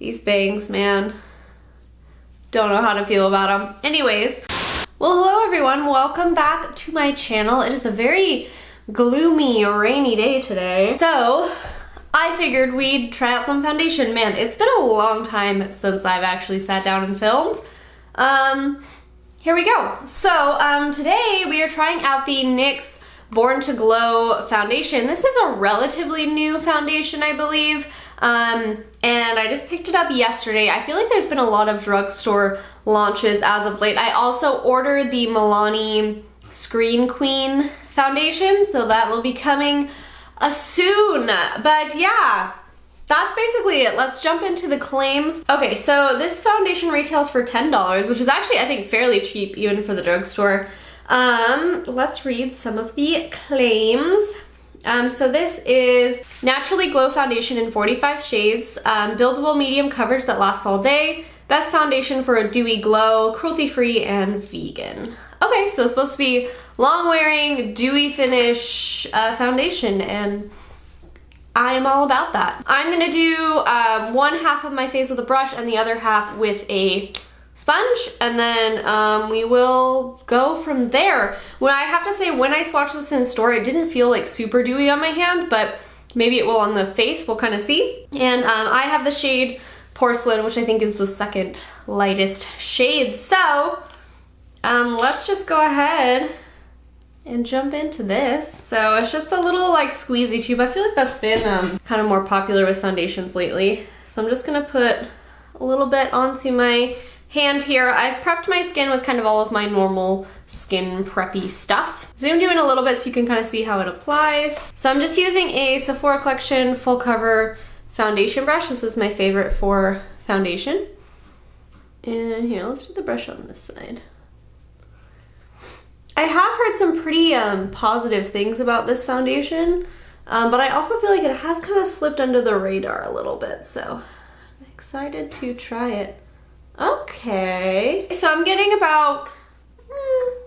These bangs, man. Don't know how to feel about them. Anyways, well, hello everyone. Welcome back to my channel. It is a very gloomy, rainy day today. So, I figured we'd try out some foundation. Man, it's been a long time since I've actually sat down and filmed. Here we go. So, today we are trying out the NYX Born to Glow foundation. This is a relatively new foundation, I believe. And I just picked it up yesterday. I feel like there's been a lot of drugstore launches as of late. I also ordered the Milani Screen Queen foundation, so that will be coming soon. But yeah, that's basically it. Let's jump into the claims. Okay, so this foundation retails for $10, which is actually, I think, fairly cheap even for the drugstore. Let's read some of the claims. So this is Naturally Glow Foundation in 45 shades, buildable medium coverage that lasts all day, best foundation for a dewy glow, cruelty-free and vegan. Okay, so it's supposed to be long-wearing, dewy finish foundation, and I am all about that. I'm gonna do one half of my face with a brush and the other half with a sponge, and then we will go from there. When I have to say, when I swatched this in store, it didn't feel like super dewy on my hand, but maybe it will on the face, we'll kind of see. And I have the shade Porcelain, which I think is the second lightest shade. So let's just go ahead and jump into this. So it's just a little like squeezy tube. I feel like that's been kind of more popular with foundations lately. So I'm just gonna put a little bit onto my hand here. I've prepped my skin with kind of all of my normal skin preppy stuff. Zoomed you in a little bit so you can kind of see how it applies. So I'm just using a Sephora Collection full cover foundation brush. This is my favorite for foundation. And here, let's do the brush on this side. I have heard some pretty positive things about this foundation, but I also feel like it has kind of slipped under the radar a little bit, so I'm excited to try it. Okay, so I'm getting about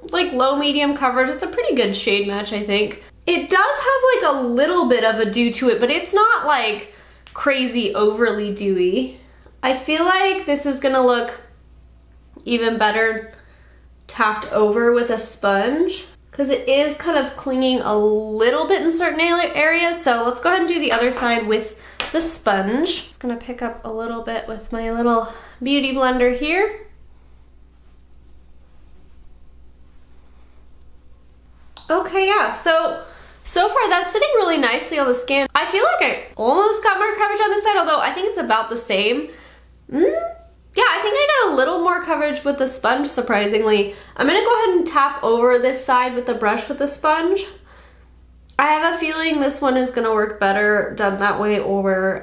like low medium coverage. It's a pretty good shade match, I think. It does have like a little bit of a dew to it, but it's not like crazy overly dewy. I feel like this is gonna look even better tapped over with a sponge, because it is kind of clinging a little bit in certain areas. So let's go ahead and do the other side with the sponge. Just gonna pick up a little bit with my little beauty blender here. Okay, yeah, so far that's sitting really nicely on the skin. I feel like I almost got more coverage on this side, although I think it's about the same. Yeah, I think I got a little more coverage with the sponge, surprisingly. I'm gonna go ahead and tap over this side with the brush with the sponge. I have a feeling this one is gonna work better done that way or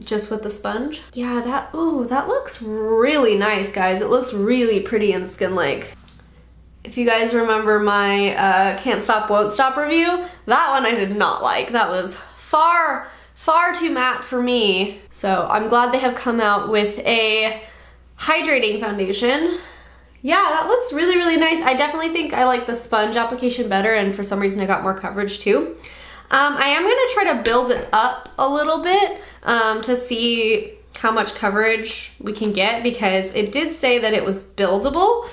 just with the sponge. Yeah, that looks really nice, guys. It looks really pretty and skin-like. If you guys remember my Can't Stop, Won't Stop review, that one I did not like. That was far too matte for me. So I'm glad they have come out with a hydrating foundation. Yeah, that looks really, really nice. I definitely think I like the sponge application better, and for some reason I got more coverage too. I am gonna try to build it up a little bit to see how much coverage we can get, because it did say that it was buildable.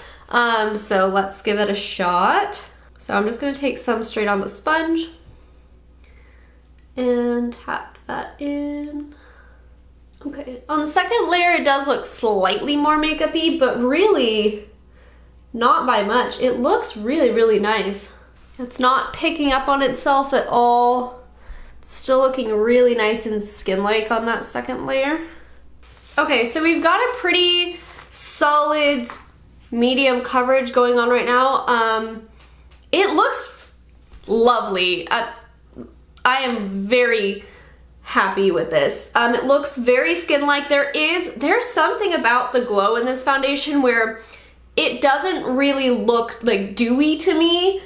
So let's give it a shot. So I'm just gonna take some straight on the sponge and tap that in. Okay, on the second layer it does look slightly more makeup-y, but really not by much. It looks really, really nice. It's not picking up on itself at all. It's still looking really nice and skin-like on that second layer. Okay, so we've got a pretty solid medium coverage going on right now. It looks lovely. I am very happy with this. It looks very skin-like. There's something about the glow in this foundation where it doesn't really look like dewy to me,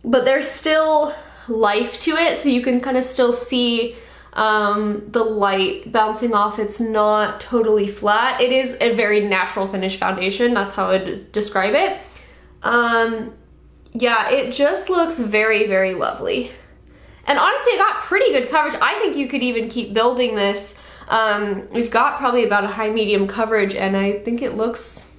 but there's still life to it, so you can kind of still see the light bouncing off. It's not totally flat. It is a very natural finish foundation. That's how I'd describe it. Yeah, it just looks very, very lovely. And honestly, it got pretty good coverage. I think you could even keep building this We've got probably about a high medium coverage, and I think it looks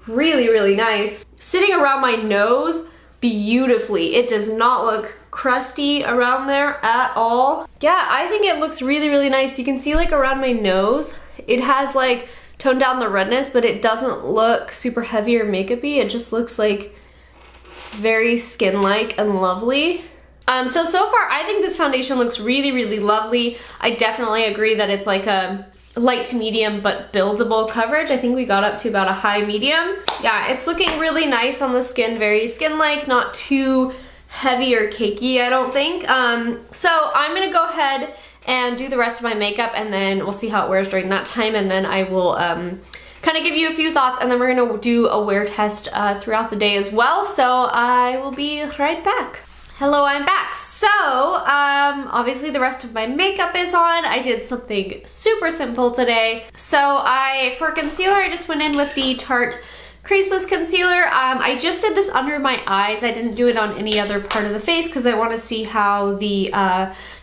really, really nice. Sitting around my nose beautifully. It does not look crusty around there at all. Yeah, I think it looks really, really nice. You can see like around my nose, it has like toned down the redness, but it doesn't look super heavy or makeup-y. It just looks like very skin-like and lovely. So far, I think this foundation looks really, really lovely. I definitely agree that it's like a light to medium but buildable coverage. I think we got up to about a high medium. Yeah, it's looking really nice on the skin, very skin-like, not too heavy or cakey, I don't think. So I'm gonna go ahead and do the rest of my makeup, and then we'll see how it wears during that time, and then I will kind of give you a few thoughts, and then we're gonna do a wear test throughout the day as well. So I will be right back. Hello, I'm back. So, obviously the rest of my makeup is on. I did something super simple today. So for concealer, I just went in with the Tarte Creaseless concealer. I just did this under my eyes. I didn't do it on any other part of the face because I want to see how the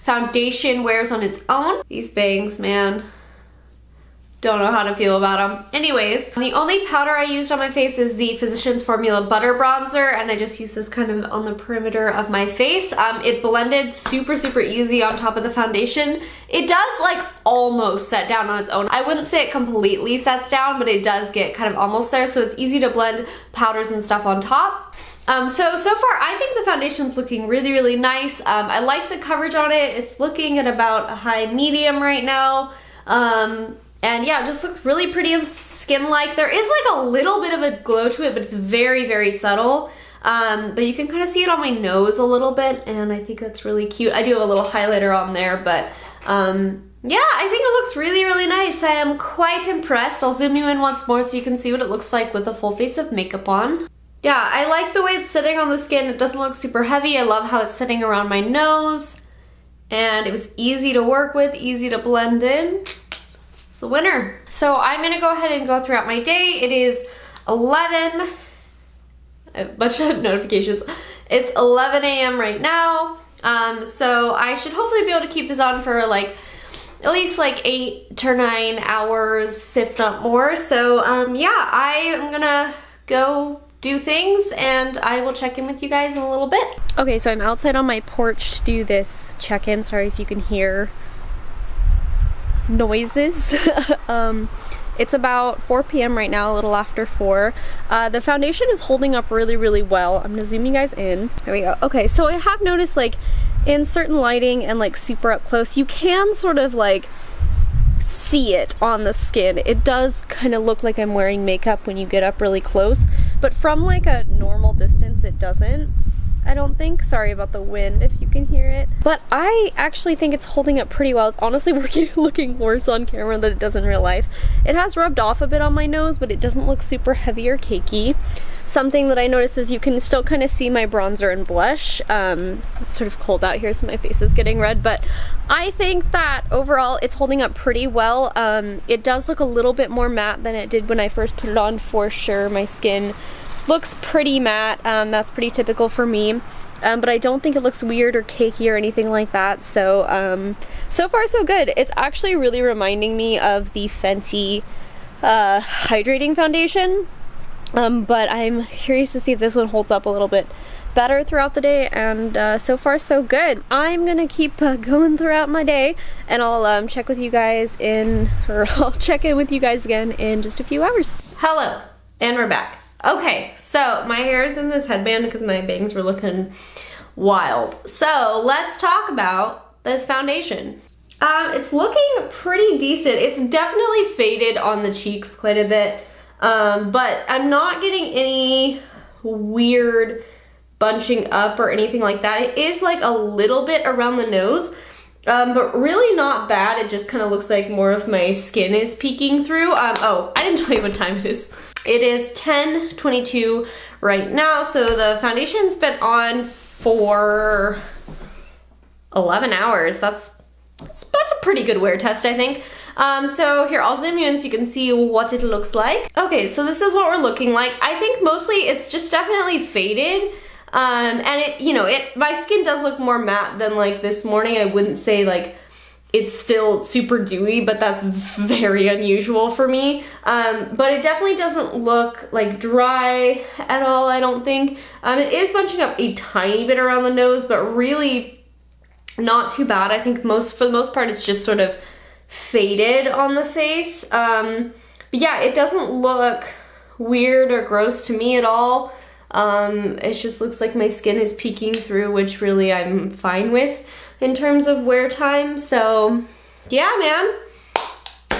foundation wears on its own. These bangs, man. Don't know how to feel about them. Anyways, the only powder I used on my face is the Physicians Formula Butter Bronzer, and I just used this kind of on the perimeter of my face. It blended super, super easy on top of the foundation. It does like almost set down on its own. I wouldn't say it completely sets down, but it does get kind of almost there, so it's easy to blend powders and stuff on top. So far, I think the foundation's looking really, really nice. I like the coverage on it. It's looking at about a high medium right now. And yeah, it just looks really pretty and skin-like. There is like a little bit of a glow to it, but it's very, very subtle. But you can kind of see it on my nose a little bit, and I think that's really cute. I do have a little highlighter on there, but yeah, I think it looks really, really nice. I am quite impressed. I'll zoom you in once more so you can see what it looks like with a full face of makeup on. Yeah, I like the way it's sitting on the skin. It doesn't look super heavy. I love how it's sitting around my nose, and it was easy to work with, easy to blend in. It's a winner. So I'm gonna go ahead and go throughout my day. It is 11, a bunch of notifications. It's 11 a.m. right now. So I should hopefully be able to keep this on for like at least like 8 or 9 hours, if not more. So yeah, I am gonna go do things, and I will check in with you guys in a little bit. Okay, so I'm outside on my porch to do this check-in. Sorry if you can hear noises. It's about 4 p.m. right now, a little after 4. The foundation is holding up really, really well. I'm gonna zoom you guys in. There we go. Okay, so I have noticed like in certain lighting and like super up close, you can sort of like see it on the skin. It does kind of look like I'm wearing makeup when you get up really close, but from like a normal distance it doesn't, I don't think. Sorry about the wind if you can hear it. But I actually think it's holding up pretty well. It's honestly looking worse on camera than it does in real life. It has rubbed off a bit on my nose, but it doesn't look super heavy or cakey. Something that I noticed is you can still kind of see my bronzer and blush. It's sort of cold out here, so my face is getting red, but I think that overall it's holding up pretty well. It does look a little bit more matte than it did when I first put it on, for sure. My skin looks pretty matte. That's pretty typical for me. But I don't think it looks weird or cakey or anything like that. So, so far so good. It's actually really reminding me of the Fenty hydrating foundation. But I'm curious to see if this one holds up a little bit better throughout the day, and so far so good. I'm gonna keep going throughout my day, and I'll check with you guys I'll check in with you guys again in just a few hours. Hello, and we're back. Okay, so my hair is in this headband because my bangs were looking wild. So let's talk about this foundation. It's looking pretty decent. It's definitely faded on the cheeks quite a bit, but I'm not getting any weird bunching up or anything like that. It is like a little bit around the nose, but really not bad. It just kind of looks like more of my skin is peeking through. Oh, I didn't tell you what time it is. It is 10:22 right now, so the foundation's been on for 11 hours. That's a pretty good wear test, I think. So here, I'll zoom you in so you can see what it looks like. Okay, so this is what we're looking like. I think mostly it's just definitely faded. And my skin does look more matte than like this morning. I wouldn't say like it's still super dewy, but that's very unusual for me. But it definitely doesn't look like dry at all, I don't think. It is bunching up a tiny bit around the nose, but really not too bad. I think for the most part, it's just sort of faded on the face. But yeah, it doesn't look weird or gross to me at all. It just looks like my skin is peeking through, which really I'm fine with in terms of wear time. So yeah, man,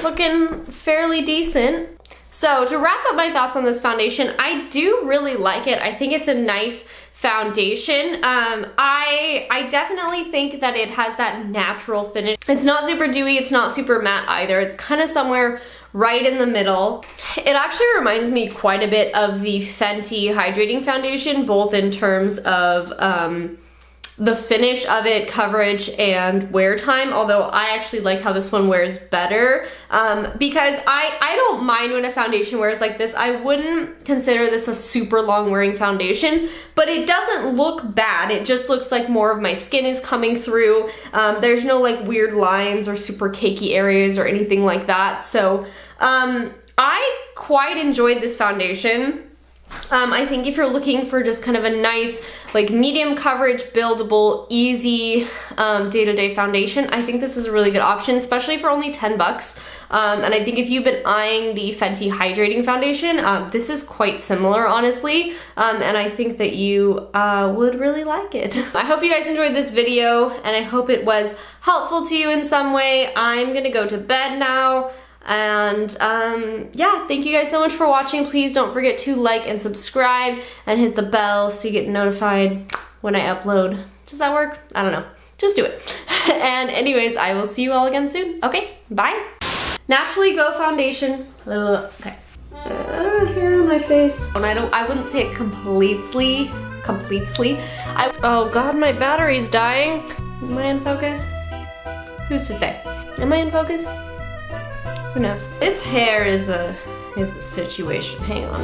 looking fairly decent. So to wrap up my thoughts on this foundation, I do really like it. I think it's a nice foundation. I definitely think that it has that natural finish. It's not super dewy, it's not super matte either. It's kind of somewhere right in the middle. It actually reminds me quite a bit of the Fenty Hydrating Foundation, both in terms of the finish of it, coverage, and wear time, although I actually like how this one wears better, because I don't mind when a foundation wears like this. I wouldn't consider this a super long wearing foundation, but it doesn't look bad. It just looks like more of my skin is coming through. There's no like weird lines or super cakey areas or anything like that. So I quite enjoyed this foundation. I think if you're looking for just kind of a nice, like medium coverage, buildable, easy day-to-day foundation, I think this is a really good option, especially for only 10 bucks. And I think if you've been eyeing the Fenty Hydrating Foundation, this is quite similar, honestly. And I think that you would really like it. I hope you guys enjoyed this video, and I hope it was helpful to you in some way. I'm gonna go to bed now. And yeah, thank you guys so much for watching. Please don't forget to like and subscribe and hit the bell so you get notified when I upload. Does that work? I don't know. Just do it. And anyways, I will see you all again soon. Okay, bye. Naturally Go foundation. Okay. Hair on my face. And I wouldn't say it completely. Oh God, my battery's dying. Am I in focus? Who's to say? Am I in focus? Who knows? This hair is a situation. Hang on.